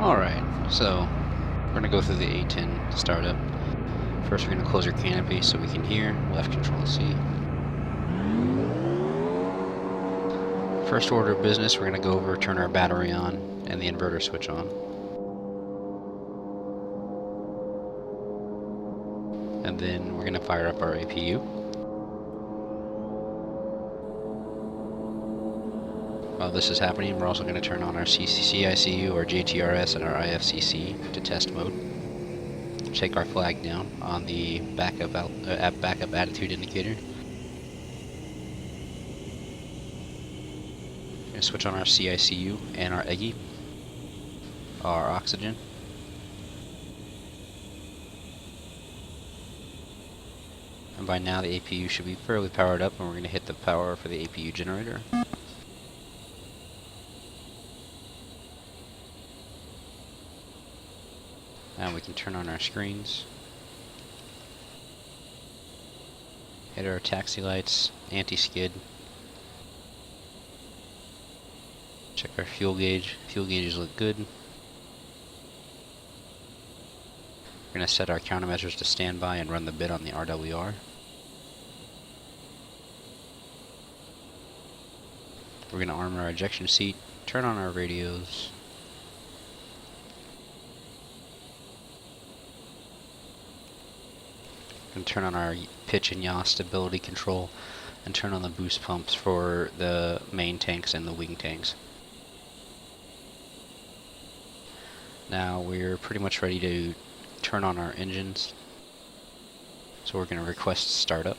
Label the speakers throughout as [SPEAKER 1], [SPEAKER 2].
[SPEAKER 1] Alright, so we're going to go through the A10 startup. First we're going to close our canopy so we can hear, left control C. First order of business, we're going to go over, turn our battery on, and the inverter switch on. And then we're going to fire up our APU. While this is happening, we're also going to turn on our CICU, or JTRS, and our IFCC to test mode. Take our flag down on the backup attitude indicator. We're going to switch on our CICU and our EGI, our oxygen. And by now the APU should be fairly powered up, and we're going to hit the power for the APU generator. Now we can turn on our screens. Hit our taxi lights, anti-skid. Check our fuel gauge. Fuel gauges look good. We're going to set our countermeasures to standby and run the bit on the RWR. We're going to arm our ejection seat, turn on our radios. And turn on our pitch and yaw stability control, and turn on the boost pumps for the main tanks and the wing tanks. Now we're pretty much ready to turn on our engines, so we're going to request startup.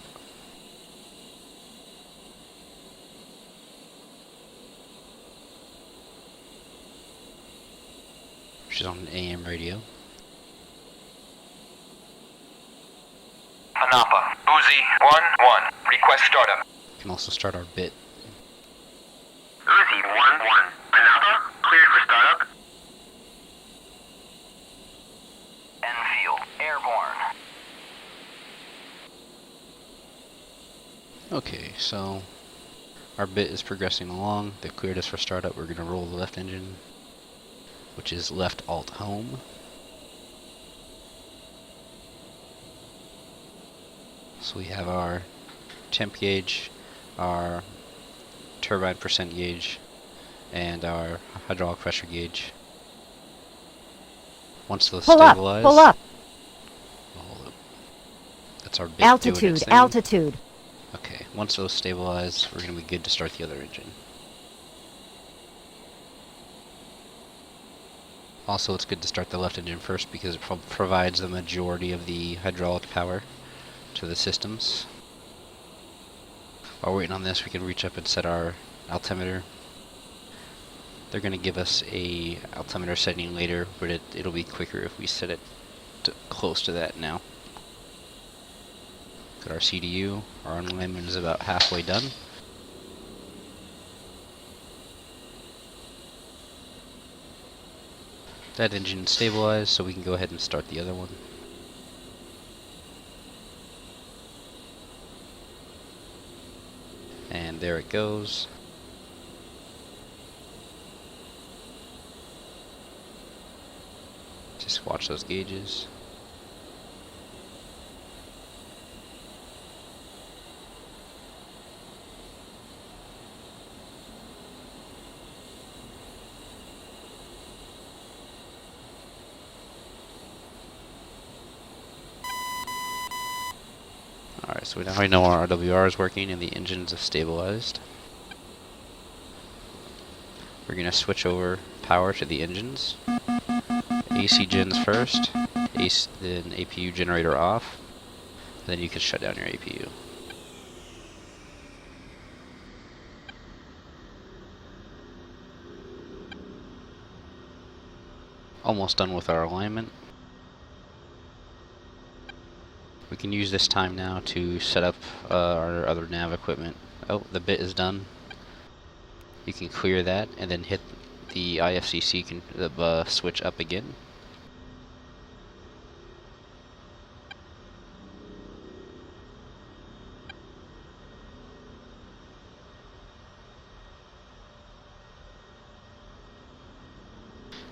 [SPEAKER 1] Which is on an AM radio.
[SPEAKER 2] Anapa, Uzi 1-1, request startup.
[SPEAKER 1] We can also start our bit.
[SPEAKER 2] Uzi 1-1, Anapa, cleared for startup. Enfield, airborne.
[SPEAKER 1] Okay, so our bit is progressing along. They cleared us for startup. We're going to roll the left engine, which is left alt home. So we have our temp gauge, our turbine percent gauge, and our hydraulic pressure gauge. Once those stabilize,
[SPEAKER 3] pull up.
[SPEAKER 1] That's our bit doing its
[SPEAKER 3] Altitude,
[SPEAKER 1] thing.
[SPEAKER 3] altitude.
[SPEAKER 1] Okay, once those stabilize, we're going to be good to start the other engine. Also, it's good to start the left engine first because it provides the majority of the hydraulic power to the systems. While waiting on this, we can reach up and set our altimeter. They're going to give us a altimeter setting later, but it'll be quicker if we set it close to that now. Got our CDU. Our alignment is about halfway done. That engine stabilized, so we can go ahead and start the other one. And there it goes. Just watch those gauges. Alright, so now we know our RWR is working and the engines have stabilized. We're going to switch over power to the engines. AC gens first, then APU generator off, then you can shut down your APU. Almost done with our alignment. We can use this time now to set up our other nav equipment. Oh, the bit is done. You can clear that and then hit the IFCC switch up again.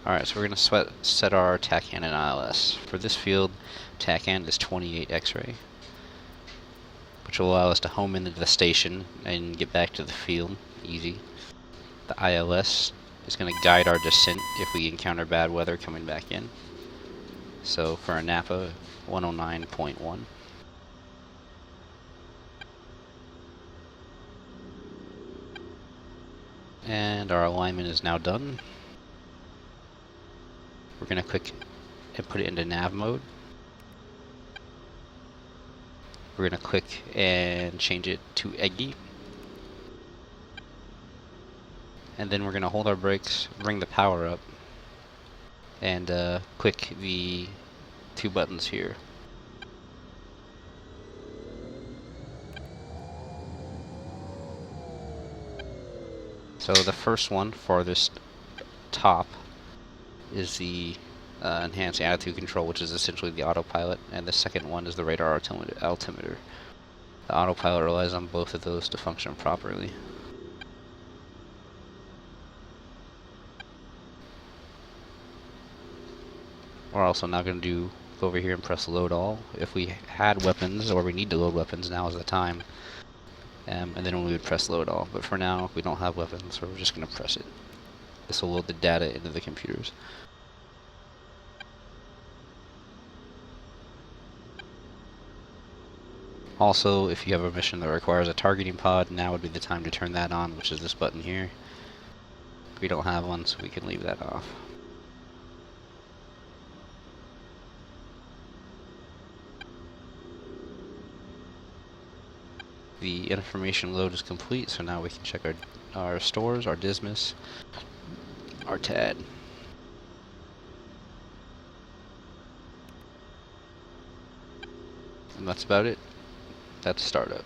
[SPEAKER 1] Alright, so we're going to set our TACAN and ILS. For this field, TACAN is 28 X-ray, which will allow us to home into the station and get back to the field easy. The ILS is going to guide our descent if we encounter bad weather coming back in. So for our Napa, 109.1. And our alignment is now done. We're going to click and put it into nav mode. We're going to click and change it to EGI. And then we're going to hold our brakes, bring the power up, and click the two buttons here. So the first one, farthest top, is the enhanced attitude control, which is essentially the autopilot, and the second one is the radar altimeter. The autopilot relies on both of those to function properly. We're also now going to go over here and press load all. If we had weapons, or we need to load weapons, now is the time. And then we would press load all. But for now, we don't have weapons, so we're just going to press it. This will load the data into the computers. Also, if you have a mission that requires a targeting pod, now would be the time to turn that on, which is this button here. We don't have one, so we can leave that off. The information load is complete, so now we can check our stores, our Dismas, our TAD. And that's about it. That's startup.